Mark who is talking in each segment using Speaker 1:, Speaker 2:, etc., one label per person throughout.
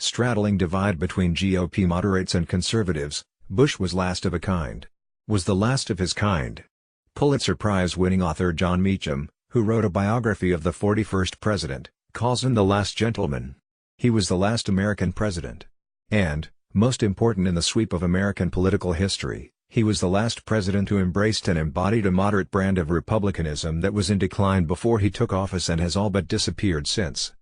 Speaker 1: Straddling divide between GOP moderates and conservatives, Bush was last of a kind. Was the last of his kind. Pulitzer Prize-winning author John Meacham, who wrote a biography of the 41st president, calls him the last gentleman. He was the last American president. And, most important in the sweep of American political history, he was the last president who embraced and embodied a moderate brand of republicanism that was in decline before he took office and has all but disappeared since.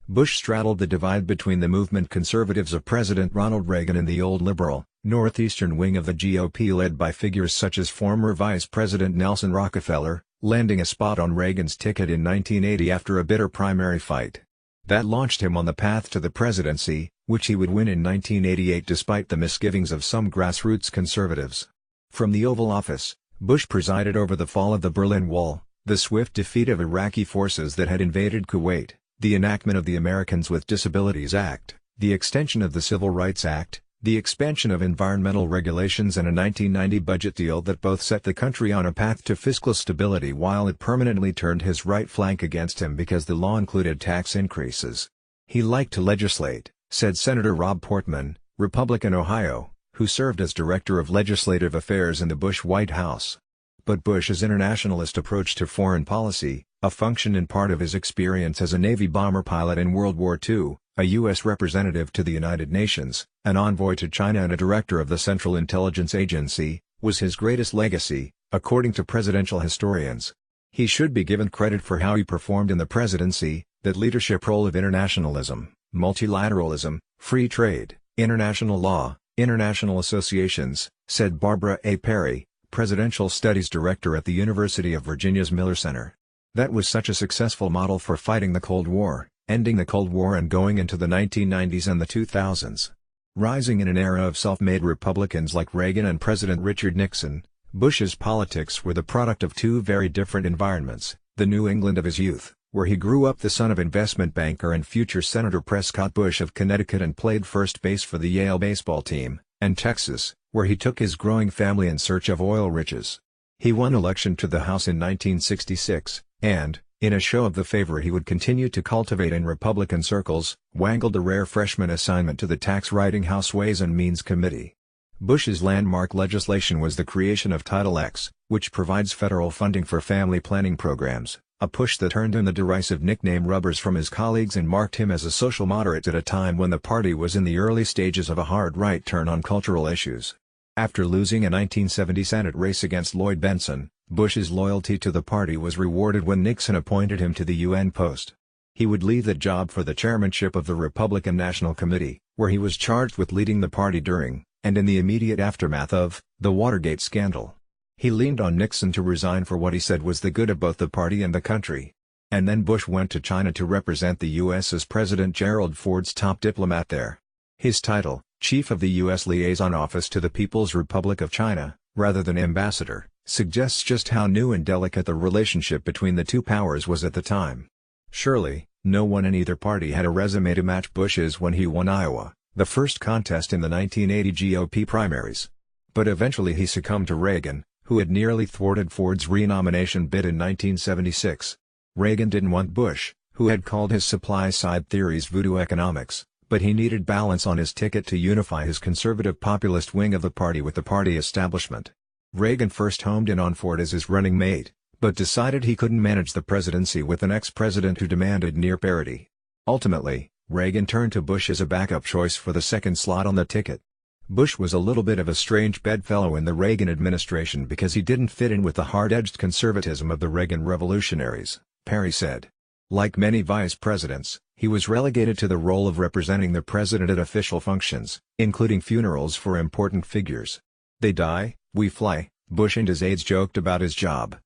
Speaker 1: Bush straddled the divide between the movement conservatives of President Ronald Reagan and the old liberal, northeastern wing of the GOP led by figures such as former Vice President Nelson Rockefeller, landing a spot on Reagan's ticket in 1980 after a bitter primary fight. That launched him on the path to the presidency, which he would win in 1988 despite the misgivings of some grassroots conservatives. From the Oval Office, Bush presided over the fall of the Berlin Wall, the swift defeat of Iraqi forces that had invaded Kuwait, the enactment of the Americans with Disabilities Act, the extension of the Civil Rights Act, the expansion of environmental regulations and a 1990 budget deal that both set the country on a path to fiscal stability while it permanently turned his right flank against him because the law included tax increases. He liked to legislate, said Senator Rob Portman, Republican Ohio, who served as Director of Legislative Affairs in the Bush White House. But Bush's internationalist approach to foreign policy, a function in part of his experience as a Navy bomber pilot in World War II, a U.S. representative to the United Nations, an envoy to China and a director of the Central Intelligence Agency, was his greatest legacy, according to presidential historians. He should be given credit for how he performed in the presidency, that leadership role of internationalism, multilateralism, free trade, international law, international associations, said Barbara A. Perry, Presidential Studies Director at the University of Virginia's Miller Center. That was such a successful model for fighting the Cold War, ending the Cold War and going into the 1990s and the 2000s. Rising in an era of self-made Republicans like Reagan and President Richard Nixon, Bush's politics were the product of two very different environments: the New England of his youth, where he grew up the son of investment banker and future Senator Prescott Bush of Connecticut and played first base for the Yale baseball team, and Texas, where he took his growing family in search of oil riches. He won election to the House in 1966, and, in a show of the favor he would continue to cultivate in Republican circles, wangled a rare freshman assignment to the tax-writing House Ways and Means Committee. Bush's landmark legislation was the creation of Title X, which provides federal funding for family planning programs, a push that earned him the derisive nickname Rubbers from his colleagues and marked him as a social moderate at a time when the party was in the early stages of a hard right turn on cultural issues. After losing a 1970 Senate race against Lloyd Bentsen, Bush's loyalty to the party was rewarded when Nixon appointed him to the UN post. He would leave that job for the chairmanship of the Republican National Committee, where he was charged with leading the party during, and in the immediate aftermath of, the Watergate scandal. He leaned on Nixon to resign for what he said was the good of both the party and the country. And then Bush went to China to represent the U.S. as President Gerald Ford's top diplomat there. His title, Chief of the U.S. Liaison Office to the People's Republic of China, rather than ambassador, suggests just how new and delicate the relationship between the two powers was at the time. Surely, no one in either party had a resume to match Bush's when he won Iowa, the first contest in the 1980 GOP primaries. But eventually he succumbed to Reagan, who had nearly thwarted Ford's renomination bid in 1976. Reagan didn't want Bush, who had called his supply-side theories voodoo economics, but he needed balance on his ticket to unify his conservative populist wing of the party with the party establishment. Reagan first homed in on Ford as his running mate, but decided he couldn't manage the presidency with an ex-president who demanded near parity. Ultimately, Reagan turned to Bush as a backup choice for the second slot on the ticket. Bush was a little bit of a strange bedfellow in the Reagan administration because he didn't fit in with the hard-edged conservatism of the Reagan revolutionaries, Perry said. Like many vice presidents, he was relegated to the role of representing the president at official functions, including funerals for important figures. "They die, we fly," Bush and his aides joked about his job.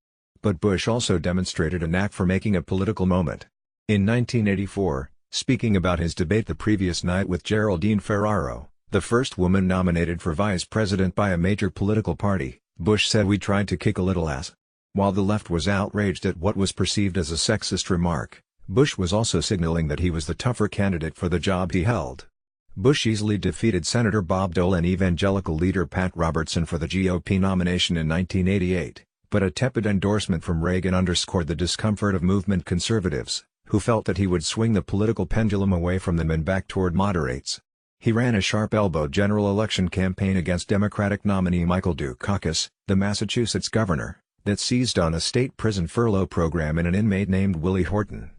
Speaker 1: But Bush also demonstrated a knack for making a political moment. In 1984, speaking about his debate the previous night with Geraldine Ferraro, the first woman nominated for vice president by a major political party, Bush said, "We tried to kick a little ass." While the left was outraged at what was perceived as a sexist remark, Bush was also signaling that he was the tougher candidate for the job he held. Bush easily defeated Senator Bob Dole and evangelical leader Pat Robertson for the GOP nomination in 1988, but a tepid endorsement from Reagan underscored the discomfort of movement conservatives, who felt that he would swing the political pendulum away from them and back toward moderates. He ran a sharp-elbowed general election campaign against Democratic nominee Michael Dukakis, the Massachusetts governor, that seized on a state prison furlough program in an inmate named Willie Horton.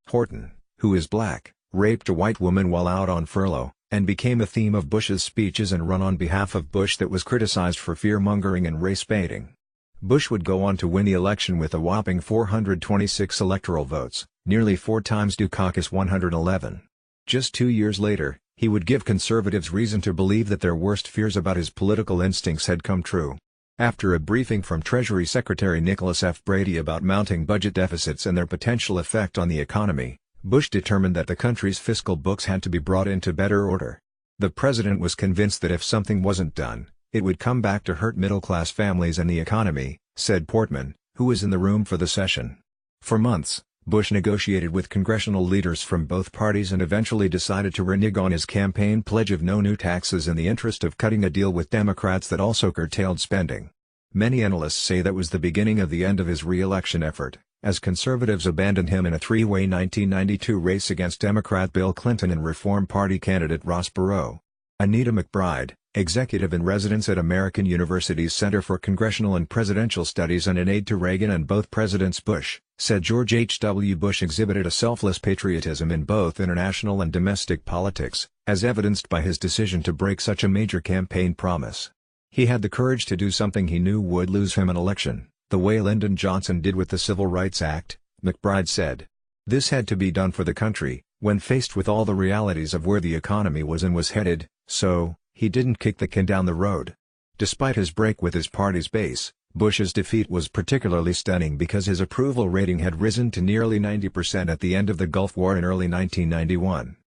Speaker 1: Horton, who is black, raped a white woman while out on furlough, and became a theme of Bush's speeches and run on behalf of Bush that was criticized for fear-mongering and race-baiting. Bush would go on to win the election with a whopping 426 electoral votes, nearly 4 times Dukakis' 111. Just 2 years later, he would give conservatives reason to believe that their worst fears about his political instincts had come true. After a briefing from Treasury Secretary Nicholas F. Brady about mounting budget deficits and their potential effect on the economy, Bush determined that the country's fiscal books had to be brought into better order. The president was convinced that if something wasn't done, it would come back to hurt middle-class families and the economy, said Portman, who was in the room for the session. For months, Bush negotiated with congressional leaders from both parties and eventually decided to renege on his campaign pledge of no new taxes in the interest of cutting a deal with Democrats that also curtailed spending. Many analysts say that was the beginning of the end of his re-election effort, as conservatives abandoned him in a three-way 1992 race against Democrat Bill Clinton and Reform Party candidate Ross Perot. Anita McBride, executive in residence at American University's Center for Congressional and Presidential Studies and an aide to Reagan and both Presidents Bush, said George H.W. Bush exhibited a selfless patriotism in both international and domestic politics, as evidenced by his decision to break such a major campaign promise. He had the courage to do something he knew would lose him an election, the way Lyndon Johnson did with the Civil Rights Act, McBride said. This had to be done for the country, when faced with all the realities of where the economy was and was headed, so he didn't kick the can down the road. Despite his break with his party's base, Bush's defeat was particularly stunning because his approval rating had risen to nearly 90% at the end of the Gulf War in early 1991.